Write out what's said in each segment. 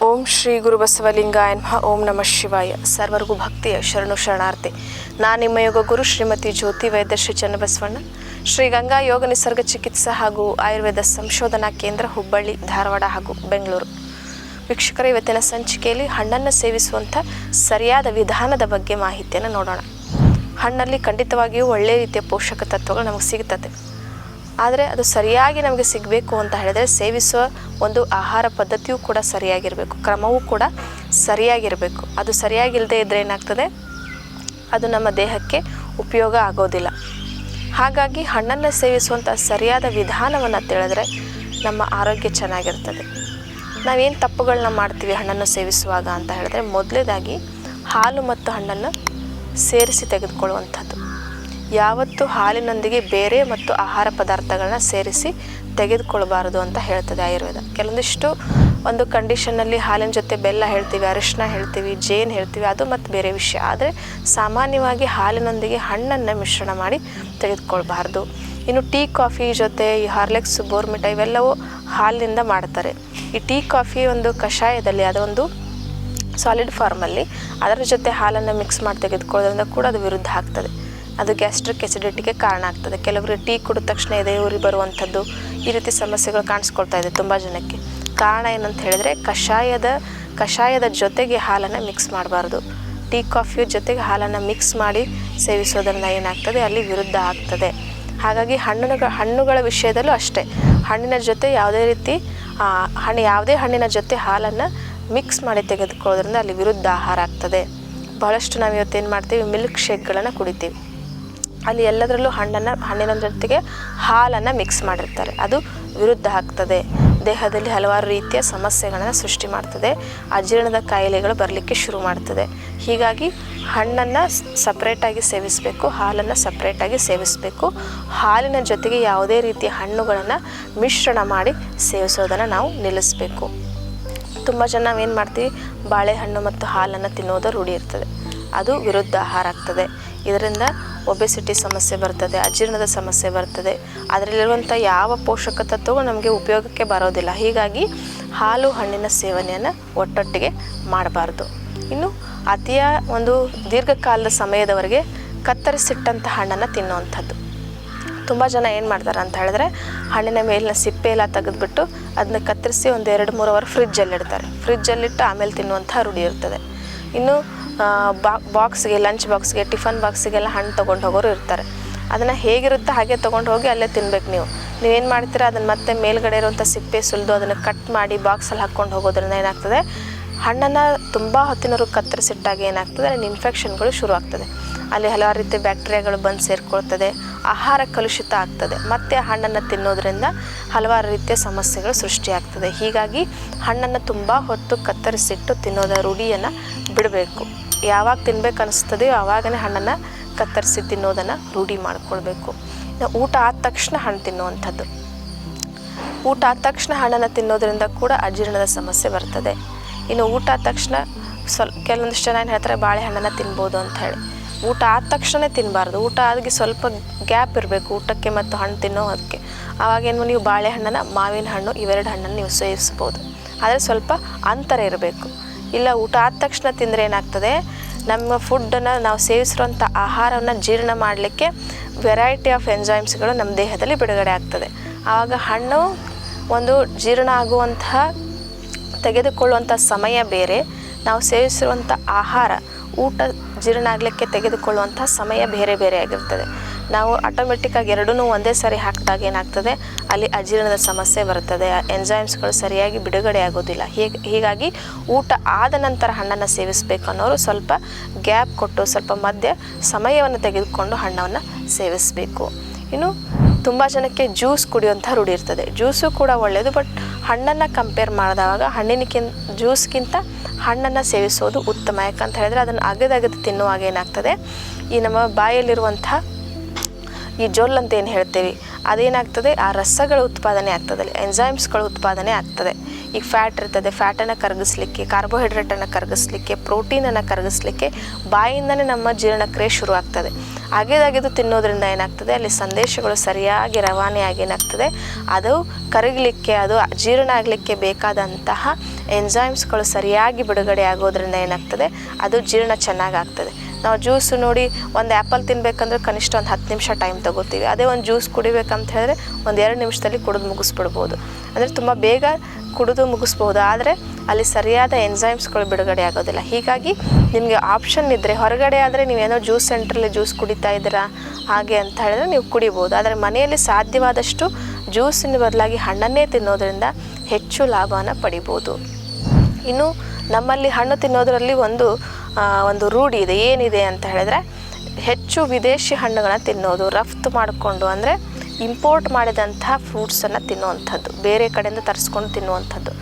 ಓಂ ಶ್ರೀ ಗುರು ಬಸವಲಿಂಗಾಯ ನಮಃ. ಓಂ ನಮಃ ಶಿವಾಯ. ಸರ್ವರಿಗೂ ಭಕ್ತಿಯ ಶರಣು ಶರಣಾರ್ಥಿ. ನಾನು ನಿಮ್ಮ ಯೋಗ ಗುರು ಶ್ರೀಮತಿ ಜ್ಯೋತಿ ವೈದ್ಯ ಶ್ರೀ ಚನ್ನಬಸವಣ್ಣ, ಶ್ರೀ ಗಂಗಾ ಯೋಗ ನಿಸರ್ಗ ಚಿಕಿತ್ಸಾ ಹಾಗೂ ಆಯುರ್ವೇದ ಸಂಶೋಧನಾ ಕೇಂದ್ರ, ಹುಬ್ಬಳ್ಳಿ, ಧಾರವಾಡ ಹಾಗೂ ಬೆಂಗಳೂರು. ವೀಕ್ಷಕರ, ಇವತ್ತಿನ ಸಂಚಿಕೆಯಲ್ಲಿ ಹಣ್ಣನ್ನು ಸೇವಿಸುವಂಥ ಸರಿಯಾದ ವಿಧಾನದ ಬಗ್ಗೆ ಮಾಹಿತಿಯನ್ನು ನೋಡೋಣ. ಹಣ್ಣಲ್ಲಿ ಖಂಡಿತವಾಗಿಯೂ ಒಳ್ಳೆಯ ರೀತಿಯ ಪೋಷಕ ತತ್ವಗಳು ನಮಗೆ ಸಿಗ್ತದೆ. ಆದರೆ ಅದು ಸರಿಯಾಗಿ ನಮಗೆ ಸಿಗಬೇಕು ಅಂತ ಹೇಳಿದರೆ ಸೇವಿಸುವ ಒಂದು ಆಹಾರ ಪದ್ಧತಿಯೂ ಕೂಡ ಸರಿಯಾಗಿರಬೇಕು, ಕ್ರಮವೂ ಕೂಡ ಸರಿಯಾಗಿರಬೇಕು. ಅದು ಸರಿಯಾಗಿಲ್ಲದೆ ಇದ್ದರೆ ಏನಾಗ್ತದೆ, ಅದು ನಮ್ಮ ದೇಹಕ್ಕೆ ಉಪಯೋಗ ಆಗೋದಿಲ್ಲ. ಹಾಗಾಗಿ ಹಣ್ಣನ್ನು ಸೇವಿಸುವಂಥ ಸರಿಯಾದ ವಿಧಾನವನ್ನು ತಿಳಿದ್ರೆ ನಮ್ಮ ಆರೋಗ್ಯ ಚೆನ್ನಾಗಿರ್ತದೆ. ನಾವೇನು ತಪ್ಪುಗಳನ್ನ ಮಾಡ್ತೀವಿ ಹಣ್ಣನ್ನು ಸೇವಿಸುವಾಗ ಅಂತ ಹೇಳಿದ್ರೆ, ಮೊದಲೇದಾಗಿ ಹಾಲು ಮತ್ತು ಹಣ್ಣನ್ನು ಸೇರಿಸಿ ತೆಗೆದುಕೊಳ್ಳುವಂಥದ್ದು. ಯಾವತ್ತು ಹಾಲಿನೊಂದಿಗೆ ಬೇರೆ ಮತ್ತು ಆಹಾರ ಪದಾರ್ಥಗಳನ್ನ ಸೇರಿಸಿ ತೆಗೆದುಕೊಳ್ಬಾರ್ದು ಅಂತ ಹೇಳ್ತದೆ ಆಯುರ್ವೇದ. ಕೆಲವೊಂದಿಷ್ಟು ಒಂದು ಕಂಡೀಷನ್ನಲ್ಲಿ ಹಾಲಿನ ಜೊತೆ ಬೆಲ್ಲ ಹೇಳ್ತೀವಿ, ಅರಿಶಿನ ಹೇಳ್ತೀವಿ, ಜೇನು ಹೇಳ್ತೀವಿ, ಅದು ಮತ್ತು ಬೇರೆ ವಿಷಯ. ಆದರೆ ಸಾಮಾನ್ಯವಾಗಿ ಹಾಲಿನೊಂದಿಗೆ ಹಣ್ಣನ್ನು ಮಿಶ್ರಣ ಮಾಡಿ ತೆಗೆದುಕೊಳ್ಬಾರ್ದು. ಇನ್ನು ಟೀ ಕಾಫಿ ಜೊತೆ ಈ ಹಾರ್ಲಿಕ್ಸ್, ಬೋರ್ಮಿಟಾ ಇವೆಲ್ಲವೂ ಹಾಲಿನಿಂದ ಮಾಡ್ತಾರೆ. ಈ ಟೀ ಕಾಫಿ ಒಂದು ಕಷಾಯದಲ್ಲಿ, ಅದೊಂದು ಸಾಲಿಡ್ ಫಾರ್ಮಲ್ಲಿ ಅದರ ಜೊತೆ ಹಾಲನ್ನು ಮಿಕ್ಸ್ ಮಾಡಿ ತೆಗೆದುಕೊಳ್ಳೋದ್ರಿಂದ ಕೂಡ ಅದು ವಿರುದ್ಧ ಆಗ್ತದೆ. ಅದು ಗ್ಯಾಸ್ಟ್ರಿಕ್ ಎಸಿಡಿಟಿಗೆ ಕಾರಣ ಆಗ್ತದೆ. ಕೆಲವರಿಗೆ ಟೀ ಕುಡಿದ ತಕ್ಷಣ ಎದೆ ಉರಿ ಬರುವಂಥದ್ದು, ಈ ರೀತಿ ಸಮಸ್ಯೆಗಳು ಕಾಣಿಸ್ಕೊಳ್ತಾ ಇದೆ ತುಂಬ ಜನಕ್ಕೆ. ಕಾರಣ ಏನಂತ ಹೇಳಿದ್ರೆ, ಕಷಾಯದ ಜೊತೆಗೆ ಹಾಲನ್ನು ಮಿಕ್ಸ್ ಮಾಡಬಾರ್ದು. ಟೀ ಕಾಫಿಯ ಜೊತೆಗೆ ಹಾಲನ್ನು ಮಿಕ್ಸ್ ಮಾಡಿ ಸೇವಿಸೋದ್ರಿಂದ ಏನಾಗ್ತದೆ, ಅಲ್ಲಿ ವಿರುದ್ಧ ಆಗ್ತದೆ. ಹಾಗಾಗಿ ಹಣ್ಣುಗಳ ವಿಷಯದಲ್ಲೂ ಅಷ್ಟೇ, ಹಣ್ಣಿನ ಜೊತೆ ಯಾವುದೇ ಹಣ್ಣಿನ ಜೊತೆ ಹಾಲನ್ನು ಮಿಕ್ಸ್ ಮಾಡಿ ತೆಗೆದುಕೊಳ್ಳೋದ್ರಿಂದ ಅಲ್ಲಿ ವಿರುದ್ಧ ಆಹಾರ ಆಗ್ತದೆ. ಬಹಳಷ್ಟು ನಾವು ಇವತ್ತೇನು ಮಾಡ್ತೀವಿ, ಮಿಲ್ಕ್ ಶೇಕ್ಗಳನ್ನು ಕುಡಿತೀವಿ. ಅಲ್ಲಿ ಎಲ್ಲದರಲ್ಲೂ ಹಣ್ಣಿನ ಜೊತೆಗೆ ಹಾಲನ್ನು ಮಿಕ್ಸ್ ಮಾಡಿರ್ತಾರೆ. ಅದು ವಿರುದ್ಧ ಆಗ್ತದೆ. ದೇಹದಲ್ಲಿ ಹಲವಾರು ರೀತಿಯ ಸಮಸ್ಯೆಗಳನ್ನು ಸೃಷ್ಟಿ ಮಾಡ್ತದೆ. ಅಜೀರ್ಣದ ಕಾಯಿಲೆಗಳು ಬರಲಿಕ್ಕೆ ಶುರು ಮಾಡ್ತದೆ. ಹೀಗಾಗಿ ಹಣ್ಣನ್ನು ಸಪ್ರೇಟಾಗಿ ಸೇವಿಸಬೇಕು, ಹಾಲನ್ನು ಸಪ್ರೇಟಾಗಿ ಸೇವಿಸಬೇಕು. ಹಾಲಿನ ಜೊತೆಗೆ ಯಾವುದೇ ರೀತಿಯ ಹಣ್ಣುಗಳನ್ನು ಮಿಶ್ರಣ ಮಾಡಿ ಸೇವಿಸೋದನ್ನು ನಾವು ನಿಲ್ಲಿಸಬೇಕು. ತುಂಬ ಜನ ನಾವೇನು ಮಾಡ್ತೀವಿ, ಬಾಳೆಹಣ್ಣು ಮತ್ತು ಹಾಲನ್ನು ತಿನ್ನೋದು ರೂಢಿ ಇರ್ತದೆ. ಅದು ವಿರುದ್ಧ ಆಹಾರ ಆಗ್ತದೆ. ಇದರಿಂದ ಒಬೆಸಿಟಿ ಸಮಸ್ಯೆ ಬರ್ತದೆ, ಅಜೀರ್ಣದ ಸಮಸ್ಯೆ ಬರ್ತದೆ. ಅದರಲ್ಲಿರುವಂಥ ಯಾವ ಪೋಷಕ ತತ್ವವು ನಮಗೆ ಉಪಯೋಗಕ್ಕೆ ಬರೋದಿಲ್ಲ. ಹೀಗಾಗಿ ಹಾಲು ಹಣ್ಣಿನ ಸೇವನೆಯನ್ನು ಒಟ್ಟೊಟ್ಟಿಗೆ ಮಾಡಬಾರ್ದು. ಇನ್ನು ಅತಿಯ ಒಂದು ದೀರ್ಘಕಾಲದ ಸಮಯದವರೆಗೆ ಕತ್ತರಿಸಿಟ್ಟಂಥ ಹಣ್ಣನ್ನು ತಿನ್ನುವಂಥದ್ದು. ತುಂಬ ಜನ ಏನು ಮಾಡ್ತಾರೆ ಅಂತ ಹೇಳಿದ್ರೆ, ಹಣ್ಣಿನ ಮೇಲಿನ ಸಿಪ್ಪೆ ಎಲ್ಲ ತೆಗೆದುಬಿಟ್ಟು ಅದನ್ನ ಕತ್ತರಿಸಿ ಒಂದು 2-3 ಅವರ್ ಫ್ರಿಜ್ಜಲ್ಲಿಡ್ತಾರೆ. ಫ್ರಿಜ್ಜಲ್ಲಿಟ್ಟು ಆಮೇಲೆ ತಿನ್ನುವಂಥ ರೂಢಿ ಇರ್ತದೆ. ಇನ್ನು ಬಾಕ್ಸ್ಗೆ, ಲಂಚ್ ಬಾಕ್ಸ್ಗೆ, ಟಿಫನ್ ಬಾಕ್ಸಿಗೆಲ್ಲ ಹಣ್ಣು ತೊಗೊಂಡು ಹೋಗೋರು ಇರ್ತಾರೆ. ಅದನ್ನು ಹೇಗಿರುತ್ತೆ ಹಾಗೆ ತೊಗೊಂಡು ಹೋಗಿ ಅಲ್ಲೇ ತಿನ್ಬೇಕು. ನೀವೇನು ಮಾಡ್ತೀರ, ಅದನ್ನು ಮತ್ತೆ ಮೇಲ್ಗಡೆ ಇರುವಂಥ ಸಿಪ್ಪೆ ಸುಲಿದು ಅದನ್ನು ಕಟ್ ಮಾಡಿ ಬಾಕ್ಸಲ್ಲಿ ಹಾಕ್ಕೊಂಡು ಹೋಗೋದ್ರಿಂದ ಏನಾಗ್ತದೆ, ಹಣ್ಣನ್ನು ತುಂಬ ಹೊತ್ತಿನವರೆಗೂ ಕತ್ತರಿಸಿಟ್ಟಾಗ ಏನಾಗ್ತದೆ, ಅಲ್ಲಿ ಇನ್ಫೆಕ್ಷನ್ಗಳು ಶುರು ಆಗ್ತದೆ. ಅಲ್ಲಿ ಹಲವಾರು ರೀತಿಯ ಬ್ಯಾಕ್ಟೀರಿಯಾಗಳು ಬಂದು ಸೇರಿಕೊಳ್ತದೆ, ಆಹಾರ ಕಲುಷಿತ ಆಗ್ತದೆ. ಮತ್ತು ಹಣ್ಣನ್ನು ತಿನ್ನೋದ್ರಿಂದ ಹಲವಾರು ರೀತಿಯ ಸಮಸ್ಯೆಗಳು ಸೃಷ್ಟಿಯಾಗ್ತದೆ. ಹೀಗಾಗಿ ಹಣ್ಣನ್ನು ತುಂಬ ಹೊತ್ತು ಕತ್ತರಿಸಿಟ್ಟು ತಿನ್ನೋದ ರೂಢಿಯನ್ನು ಬಿಡಬೇಕು. ಯಾವಾಗ ತಿನ್ಬೇಕು ಅನಿಸ್ತದೆಯೋ ಆವಾಗನೇ ಹಣ್ಣನ್ನು ಕತ್ತರಿಸಿ ತಿನ್ನೋದನ್ನು ರೂಢಿ ಮಾಡಿಕೊಳ್ಬೇಕು. ಊಟ ಆದ ತಕ್ಷಣ ಹಣ್ಣು ತಿನ್ನುವಂಥದ್ದು. ಊಟ ಆದ ತಕ್ಷಣ ಹಣ್ಣನ್ನು ತಿನ್ನೋದ್ರಿಂದ ಕೂಡ ಅಜೀರ್ಣದ ಸಮಸ್ಯೆ ಬರ್ತದೆ. ಇನ್ನು ಊಟ ಆದ ತಕ್ಷಣ ಕೆಲವೊಂದಿಷ್ಟು ಜನ ಏನು ಹೇಳ್ತಾರೆ, ಬಾಳೆಹಣ್ಣನ್ನು ತಿನ್ಬೋದು ಅಂತ ಹೇಳಿ. ಊಟ ಆದ ತಕ್ಷಣ ತಿನ್ನಬಾರ್ದು. ಊಟ ಆಗಿ ಸ್ವಲ್ಪ ಗ್ಯಾಪ್ ಇರಬೇಕು ಊಟಕ್ಕೆ ಮತ್ತು ಹಣ್ಣು ತಿನ್ನೋದಕ್ಕೆ. ಆವಾಗೇನು, ನೀವು ಬಾಳೆಹಣ್ಣನ್ನು, ಮಾವಿನ ಹಣ್ಣು, ಇವೆರಡು ಹಣ್ಣನ್ನು ನೀವು ಸೇವಿಸ್ಬೋದು. ಆದರೆ ಸ್ವಲ್ಪ ಅಂತರ ಇರಬೇಕು. ಇಲ್ಲ ಊಟ ಆದ ತಕ್ಷಣ ತಿಂದರೆ ಏನಾಗ್ತದೆ, ನಮ್ಮ ಫುಡ್ಡನ್ನು, ನಾವು ಸೇವಿಸಿರುವಂಥ ಆಹಾರವನ್ನು ಜೀರ್ಣ ಮಾಡಲಿಕ್ಕೆ ವೆರೈಟಿ ಆಫ್ ಎಂಜೈಮ್ಸ್ಗಳು ನಮ್ಮ ದೇಹದಲ್ಲಿ ಬಿಡುಗಡೆ ಆಗ್ತದೆ. ಆವಾಗ ಹಣ್ಣು ಒಂದು ಜೀರ್ಣ ಆಗುವಂತಹ, ತೆಗೆದುಕೊಳ್ಳುವಂಥ ಸಮಯ ಬೇರೆ, ನಾವು ಸೇವಿಸಿರುವಂಥ ಆಹಾರ, ಊಟ ಜೀರ್ಣ ಆಗಲಿಕ್ಕೆ ತೆಗೆದುಕೊಳ್ಳುವಂಥ ಸಮಯ ಬೇರೆ ಬೇರೆ ಆಗಿರ್ತದೆ. ನಾವು ಆಟೋಮೆಟಿಕ್ಕಾಗಿ ಎರಡೂ ಒಂದೇ ಸಾರಿ ಹಾಕಿದಾಗ ಏನಾಗ್ತದೆ, ಅಲ್ಲಿ ಅಜೀರ್ಣದ ಸಮಸ್ಯೆ ಬರ್ತದೆ, ಎಂಜೈಮ್ಸ್ಗಳು ಸರಿಯಾಗಿ ಬಿಡುಗಡೆ ಆಗೋದಿಲ್ಲ. ಹೀಗಾಗಿ ಊಟ ಆದ ನಂತರ ಹಣ್ಣನ್ನು ಸೇವಿಸಬೇಕು ಅನ್ನೋರು ಸ್ವಲ್ಪ ಗ್ಯಾಪ್ ಕೊಟ್ಟು, ಸ್ವಲ್ಪ ಮಧ್ಯೆ ಸಮಯವನ್ನು ತೆಗೆದುಕೊಂಡು ಹಣ್ಣನ್ನು ಸೇವಿಸಬೇಕು. ಇನ್ನು ತುಂಬ ಜನಕ್ಕೆ ಜ್ಯೂಸ್ ಕುಡಿಯುವಂಥ ರೂಢಿ ಇರ್ತದೆ. ಜ್ಯೂಸು ಕೂಡ ಒಳ್ಳೆಯದು, ಬಟ್ ಹಣ್ಣನ್ನು ಕಂಪೇರ್ ಮಾಡಿದಾಗ ಜ್ಯೂಸ್ಗಿಂತ ಹಣ್ಣನ್ನು ಸೇವಿಸೋದು ಉತ್ತಮ. ಯಾಕಂತ ಹೇಳಿದ್ರೆ ಅದನ್ನು ಅಗದು ತಿನ್ನುವಾಗ ಏನಾಗ್ತದೆ, ಈ ನಮ್ಮ ಬಾಯಲ್ಲಿರುವಂಥ ಈ ಜೊಲ್ ಅಂತ ಏನು ಹೇಳ್ತೀವಿ, ಅದೇನಾಗ್ತದೆ, ಆ ರಸಗಳ ಉತ್ಪಾದನೆ ಆಗ್ತದೆ, ಅಲ್ಲಿ ಎಂಜೈಮ್ಸ್ಗಳ ಉತ್ಪಾದನೆ ಆಗ್ತದೆ. ಈಗ ಫ್ಯಾಟ್ ಇರ್ತದೆ, ಫ್ಯಾಟನ್ನು ಕರಗಿಸ್ಲಿಕ್ಕೆ, ಕಾರ್ಬೋಹೈಡ್ರೇಟನ್ನು ಕರಗಿಸ್ಲಿಕ್ಕೆ, ಪ್ರೋಟೀನನ್ನು ಕರಗಿಸ್ಲಿಕ್ಕೆ ಬಾಯಿಂದನೇ ನಮ್ಮ ಜೀರ್ಣಕ್ರಿಯೆ ಶುರು ಆಗ್ತದೆ. ಅಗೆದು ತಿನ್ನೋದ್ರಿಂದ ಏನಾಗ್ತದೆ, ಅಲ್ಲಿ ಸಂದೇಶಗಳು ಸರಿಯಾಗಿ ರವಾನೆಯಾಗಿ ಏನಾಗ್ತದೆ, ಅದು ಕರಗಲಿಕ್ಕೆ, ಅದು ಜೀರ್ಣ ಆಗಲಿಕ್ಕೆ ಬೇಕಾದಂತಹ ಎಂಜೈಮ್ಸ್ಗಳು ಸರಿಯಾಗಿ ಬಿಡುಗಡೆ ಆಗೋದ್ರಿಂದ ಏನಾಗ್ತದೆ, ಅದು ಜೀರ್ಣ ಚೆನ್ನಾಗಾಗ್ತದೆ. ನಾವು ಜ್ಯೂಸು ನೋಡಿ, ಒಂದು ಆ್ಯಪಲ್ ತಿನ್ನಬೇಕಂದ್ರೆ ಕನಿಷ್ಠ ಒಂದು 10 ನಿಮಿಷ ಟೈಮ್ ತೊಗೋತೀವಿ. ಅದೇ ಒಂದು ಜ್ಯೂಸ್ ಕುಡಿಬೇಕಂತ ಹೇಳಿದ್ರೆ ಒಂದು 2 ನಿಮಿಷದಲ್ಲಿ ಕುಡಿದು ಮುಗಿಸ್ಬಿಡ್ಬೋದು. ಅಂದರೆ ತುಂಬ ಬೇಗ ಕುಡಿದು ಮುಗಿಸ್ಬೋದು, ಆದರೆ ಅಲ್ಲಿ ಸರಿಯಾದ ಎಂಜೈಮ್ಸ್ಗಳು ಬಿಡುಗಡೆ ಆಗೋದಿಲ್ಲ. ಹೀಗಾಗಿ ನಿಮಗೆ ಆಪ್ಷನ್ ಇದ್ದರೆ, ಹೊರಗಡೆ ಆದರೆ ನೀವೇನೋ ಜ್ಯೂಸ್ ಸೆಂಟ್ರಲ್ಲಿ ಜ್ಯೂಸ್ ಕುಡಿತಾ ಇದ್ದೀರಾ ಹಾಗೆ ಅಂತ ಹೇಳಿದ್ರೆ ನೀವು ಕುಡಿಬೋದು. ಆದರೆ ಮನೆಯಲ್ಲಿ ಸಾಧ್ಯವಾದಷ್ಟು ಜ್ಯೂಸಿನ ಬದಲಾಗಿ ಹಣ್ಣನ್ನೇ ತಿನ್ನೋದ್ರಿಂದ ಹೆಚ್ಚು ಲಾಭವನ್ನು ಪಡಿಬೋದು. ಇನ್ನು ನಮ್ಮಲ್ಲಿ ಹಣ್ಣು ತಿನ್ನೋದರಲ್ಲಿ ಒಂದು ರೂಢಿ ಇದೆ. ಏನಿದೆ ಅಂತ ಹೇಳಿದ್ರೆ, ಹೆಚ್ಚು ವಿದೇಶಿ ಹಣ್ಣುಗಳನ್ನು ತಿನ್ನೋದು, ರಫ್ತು ಮಾಡಿಕೊಂಡು ಅಂದರೆ ಇಂಪೋರ್ಟ್ ಮಾಡಿದಂತಹ ಫ್ರೂಟ್ಸನ್ನು ತಿನ್ನುವಂಥದ್ದು, ಬೇರೆ ಕಡೆಯಿಂದ ತರಿಸ್ಕೊಂಡು ತಿನ್ನುವಂಥದ್ದು.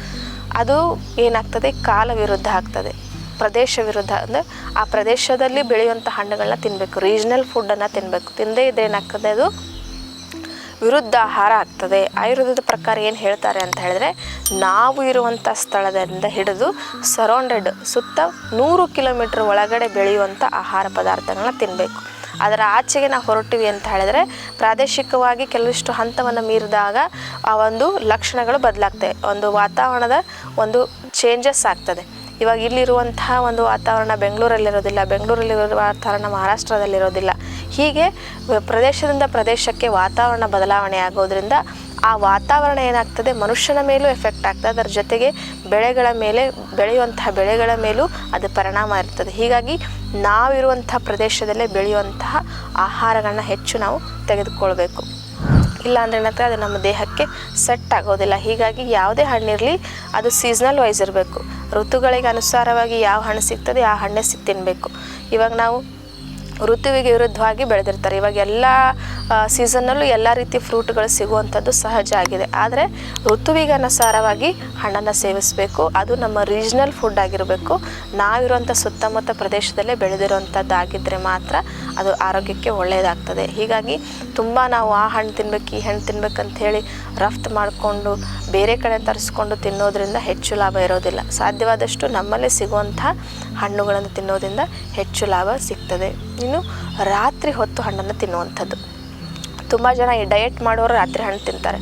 ಅದು ಏನಾಗ್ತದೆ, ಕಾಲ ವಿರುದ್ಧ ಆಗ್ತದೆ, ಪ್ರದೇಶ ವಿರುದ್ಧ. ಅಂದರೆ ಆ ಪ್ರದೇಶದಲ್ಲಿ ಬೆಳೆಯುವಂಥ ಹಣ್ಣುಗಳನ್ನ ತಿನ್ನಬೇಕು, ರೀಜ್ನಲ್ ಫುಡ್ಡನ್ನು ತಿನ್ನಬೇಕು. ತಿನ್ನದೇ ಇದ್ದರೆ ಏನಾಗ್ತದೆ, ಅದು ವಿರುದ್ಧ ಆಹಾರ ಆಗ್ತದೆ. ಆಯುರ್ವೇದದ ಪ್ರಕಾರ ಏನು ಹೇಳ್ತಾರೆ ಅಂತ ಹೇಳಿದ್ರೆ, ನಾವು ಇರುವಂಥ ಸ್ಥಳದಿಂದ ಹಿಡಿದು ಸರೌಂಡೆಡ್ ಸುತ್ತ 100 ಕಿಲೋಮೀಟ್ರ್ ಒಳಗಡೆ ಬೆಳೆಯುವಂಥ ಆಹಾರ ಪದಾರ್ಥಗಳನ್ನ ತಿನ್ನಬೇಕು. ಅದರ ಆಚೆಗೆ ನಾವು ಹೊರಟಿವಿ ಅಂತ ಹೇಳಿದ್ರೆ, ಪ್ರಾದೇಶಿಕವಾಗಿ ಕೆಲವಿಷ್ಟು ಹಂತವನ್ನು ಮೀರಿದಾಗ ಆ ಒಂದು ಲಕ್ಷಣಗಳು ಬದಲಾಗ್ತವೆ, ಒಂದು ವಾತಾವರಣದ ಒಂದು ಚೇಂಜಸ್ ಆಗ್ತದೆ. ಇವಾಗ ಇಲ್ಲಿರುವಂತಹ ಒಂದು ವಾತಾವರಣ ಬೆಂಗಳೂರಲ್ಲಿರೋದಿಲ್ಲ, ಬೆಂಗಳೂರಲ್ಲಿರೋ ವಾತಾವರಣ ಮಹಾರಾಷ್ಟ್ರದಲ್ಲಿರೋದಿಲ್ಲ. ಹೀಗೆ ಪ್ರದೇಶದಿಂದ ಪ್ರದೇಶಕ್ಕೆ ವಾತಾವರಣ ಬದಲಾವಣೆ ಆಗೋದ್ರಿಂದ ಆ ವಾತಾವರಣ ಏನಾಗ್ತದೆ, ಮನುಷ್ಯನ ಮೇಲೂ ಎಫೆಕ್ಟ್ ಆಗ್ತದೆ. ಅದರ ಜೊತೆಗೆ ಬೆಳೆಗಳ ಮೇಲೆ, ಬೆಳೆಯುವಂತಹ ಬೆಳೆಗಳ ಮೇಲೂ ಅದು ಪರಿಣಾಮ ಇರ್ತದೆ. ಹೀಗಾಗಿ ನಾವಿರುವಂಥ ಪ್ರದೇಶದಲ್ಲೇ ಬೆಳೆಯುವಂತಹ ಆಹಾರಗಳನ್ನ ಹೆಚ್ಚು ನಾವು ತೆಗೆದುಕೊಳ್ಬೇಕು. ಇಲ್ಲಾಂದ್ರೆ ಏನಾಗ್ತದೆ, ಅದು ನಮ್ಮ ದೇಹಕ್ಕೆ ಸೆಟ್ ಆಗೋದಿಲ್ಲ. ಹೀಗಾಗಿ ಯಾವುದೇ ಹಣ್ಣಿರಲಿ ಅದು ಸೀಸ್ನಲ್ ವೈಸ್ ಇರಬೇಕು. ಋತುಗಳಿಗೆ ಅನುಸಾರವಾಗಿ ಯಾವ ಹಣ್ಣು ಸಿಗ್ತದೆ ಆ ಹಣ್ಣೇ ತಿನ್ನಬೇಕು. ಇವಾಗ ನಾವು ಋತುವಿಗೆ ವಿರುದ್ಧವಾಗಿ ಬೆಳೆದಿರ್ತಾರೆ. ಇವಾಗ ಎಲ್ಲ ಸೀಸನ್ನಲ್ಲೂ ಎಲ್ಲ ರೀತಿಯ ಫ್ರೂಟ್ಗಳು ಸಿಗುವಂಥದ್ದು ಸಹಜ ಆಗಿದೆ. ಆದರೆ ಋತುವಿಗೆ ಅನುಸಾರವಾಗಿ ಹಣ್ಣನ್ನು ಸೇವಿಸಬೇಕು. ಅದು ನಮ್ಮ ರೀಜ್ನಲ್ ಫುಡ್ ಆಗಿರಬೇಕು. ನಾವಿರುವಂಥ ಸುತ್ತಮುತ್ತ ಪ್ರದೇಶದಲ್ಲೇ ಬೆಳೆದಿರುವಂಥದ್ದಾಗಿದ್ದರೆ ಮಾತ್ರ ಅದು ಆರೋಗ್ಯಕ್ಕೆ ಒಳ್ಳೆಯದಾಗ್ತದೆ. ಹೀಗಾಗಿ ತುಂಬ ನಾವು ಆ ಹಣ್ಣು ತಿನ್ಬೇಕು, ಈ ಹಣ್ಣು ತಿನ್ಬೇಕಂತ ಹೇಳಿ ರಫ್ತು ಮಾಡಿಕೊಂಡು ಬೇರೆ ಕಡೆ ತರಿಸ್ಕೊಂಡು ತಿನ್ನೋದ್ರಿಂದ ಹೆಚ್ಚು ಲಾಭ ಇರೋದಿಲ್ಲ. ಸಾಧ್ಯವಾದಷ್ಟು ನಮ್ಮಲ್ಲೇ ಸಿಗುವಂಥ ಹಣ್ಣುಗಳನ್ನು ತಿನ್ನೋದ್ರಿಂದ ಹೆಚ್ಚು ಲಾಭ ಸಿಗ್ತದೆ. ಇನ್ನು ರಾತ್ರಿ ಹೊತ್ತು ಹಣ್ಣನ್ನು ತಿನ್ನುವಂಥದ್ದು. ತುಂಬ ಜನ ಈ ಡಯಟ್ ಮಾಡೋರು ರಾತ್ರಿ ಹಣ್ಣು ತಿಂತಾರೆ.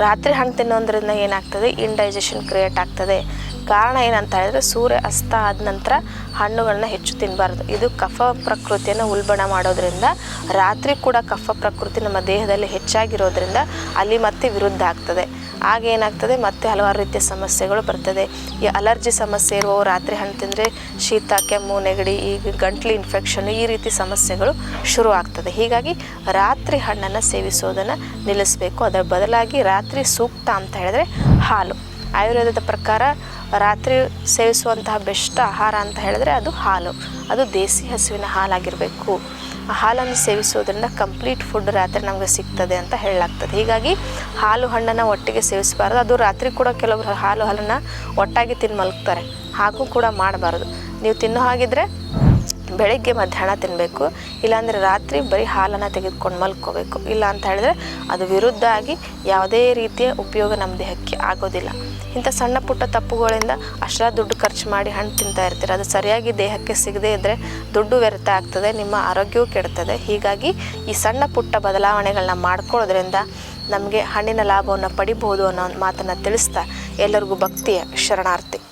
ರಾತ್ರಿ ಹಣ್ಣು ತಿನ್ನೋದ್ರಿಂದ ಏನಾಗ್ತದೆ, ಇಂಡೈಜೆಷನ್ ಕ್ರಿಯೇಟ್ ಆಗ್ತದೆ. ಕಾರಣ ಏನಂತ ಹೇಳಿದ್ರೆ, ಸೂರ್ಯ ಅಸ್ತ ಆದ ನಂತರ ಹಣ್ಣುಗಳನ್ನ ಹೆಚ್ಚು ತಿನ್ನಬಾರ್ದು. ಇದು ಕಫ ಪ್ರಕೃತಿಯನ್ನು ಉಲ್ಬಣ ಮಾಡೋದ್ರಿಂದ, ರಾತ್ರಿ ಕೂಡ ಕಫ ಪ್ರಕೃತಿ ನಮ್ಮ ದೇಹದಲ್ಲಿ ಹೆಚ್ಚಾಗಿರೋದ್ರಿಂದ ಅಲ್ಲಿ ಮತ್ತೆ ವಿರುದ್ಧ ಆಗ್ತದೆ. ಆಗ ಏನಾಗ್ತದೆ, ಮತ್ತೆ ಹಲವಾರು ರೀತಿಯ ಸಮಸ್ಯೆಗಳು ಬರ್ತದೆ. ಈ ಅಲರ್ಜಿ ಸಮಸ್ಯೆ ಇರುವವು ರಾತ್ರಿ ಹಣ್ಣು ತಿಂದರೆ ಶೀತ, ಕೆಮ್ಮು, ನೆಗಡಿ, ಈಗ ಗಂಟ್ಲು ಇನ್ಫೆಕ್ಷನ್, ಈ ರೀತಿ ಸಮಸ್ಯೆಗಳು ಶುರು ಆಗ್ತದೆ. ಹೀಗಾಗಿ ರಾತ್ರಿ ಹಣ್ಣನ್ನು ಸೇವಿಸೋದನ್ನು ನಿಲ್ಲಿಸಬೇಕು. ಅದರ ಬದಲಾಗಿ ರಾತ್ರಿ ಸೂಕ್ತ ಅಂತ ಹೇಳಿದ್ರೆ ಹಾಲು. ಆಯುರ್ವೇದದ ಪ್ರಕಾರ ರಾತ್ರಿ ಸೇವಿಸುವಂತಹ ಬೆಸ್ಟ್ ಆಹಾರ ಅಂತ ಹೇಳಿದ್ರೆ ಅದು ಹಾಲು. ಅದು ದೇಸಿ ಹಸುವಿನ ಹಾಲಾಗಿರಬೇಕು. ಆ ಹಾಲನ್ನು ಸೇವಿಸೋದ್ರಿಂದ ಕಂಪ್ಲೀಟ್ ಫುಡ್ ರಾತ್ರಿ ನಮಗೆ ಸಿಗ್ತದೆ ಅಂತ ಹೇಳಲಾಗ್ತದೆ. ಹೀಗಾಗಿ ಹಾಲು ಹಣ್ಣನ್ನು ಒಟ್ಟಿಗೆ ಸೇವಿಸಬಾರ್ದು. ಅದು ರಾತ್ರಿ ಕೂಡ ಕೆಲವರು ಹಾಲನ್ನು ಒಟ್ಟಾಗಿ ತಿಂದು ಮಲಗ್ತಾರೆ. ಹಾಗೂ ಕೂಡ ಮಾಡಬಾರ್ದು. ನೀವು ತಿನ್ನೋ ಹಾಗಿದ್ರೆ ಬೆಳಗ್ಗೆ ಮಧ್ಯಾಹ್ನ ತಿನ್ನಬೇಕು. ಇಲ್ಲಾಂದರೆ ರಾತ್ರಿ ಬರೀ ಹಾಲನ್ನು ತೆಗೆದುಕೊಂಡು ಮಲ್ಕೋಬೇಕು. ಇಲ್ಲ ಅಂತ ಹೇಳಿದ್ರೆ ಅದು ವಿರುದ್ಧ ಆಗಿ ಯಾವುದೇ ರೀತಿಯ ಉಪಯೋಗ ನಮ್ಮ ದೇಹಕ್ಕೆ ಆಗೋದಿಲ್ಲ. ಇಂಥ ಸಣ್ಣ ಪುಟ್ಟ ತಪ್ಪುಗಳಿಂದ ಅಷ್ಟೆಲ್ಲ ದುಡ್ಡು ಖರ್ಚು ಮಾಡಿ ಹಣ್ಣು ತಿಂತಾ ಇರ್ತೀರ. ಅದು ಸರಿಯಾಗಿ ದೇಹಕ್ಕೆ ಸಿಗದೇ ಇದ್ದರೆ ದುಡ್ಡು ವ್ಯರ್ಥ ಆಗ್ತದೆ, ನಿಮ್ಮ ಆರೋಗ್ಯವೂ ಕೆಡ್ತದೆ. ಹೀಗಾಗಿ ಈ ಸಣ್ಣ ಪುಟ್ಟ ಬದಲಾವಣೆಗಳನ್ನ ಮಾಡ್ಕೊಳ್ಳೋದ್ರಿಂದ ನಮಗೆ ಹಣ್ಣಿನ ಲಾಭವನ್ನು ಪಡಿಬೋದು ಅನ್ನೋ ಮಾತನ್ನು ತಿಳಿಸ್ತಾ ಎಲ್ಲರಿಗೂ ಭಕ್ತಿಯ ಶರಣಾರ್ಥಿ.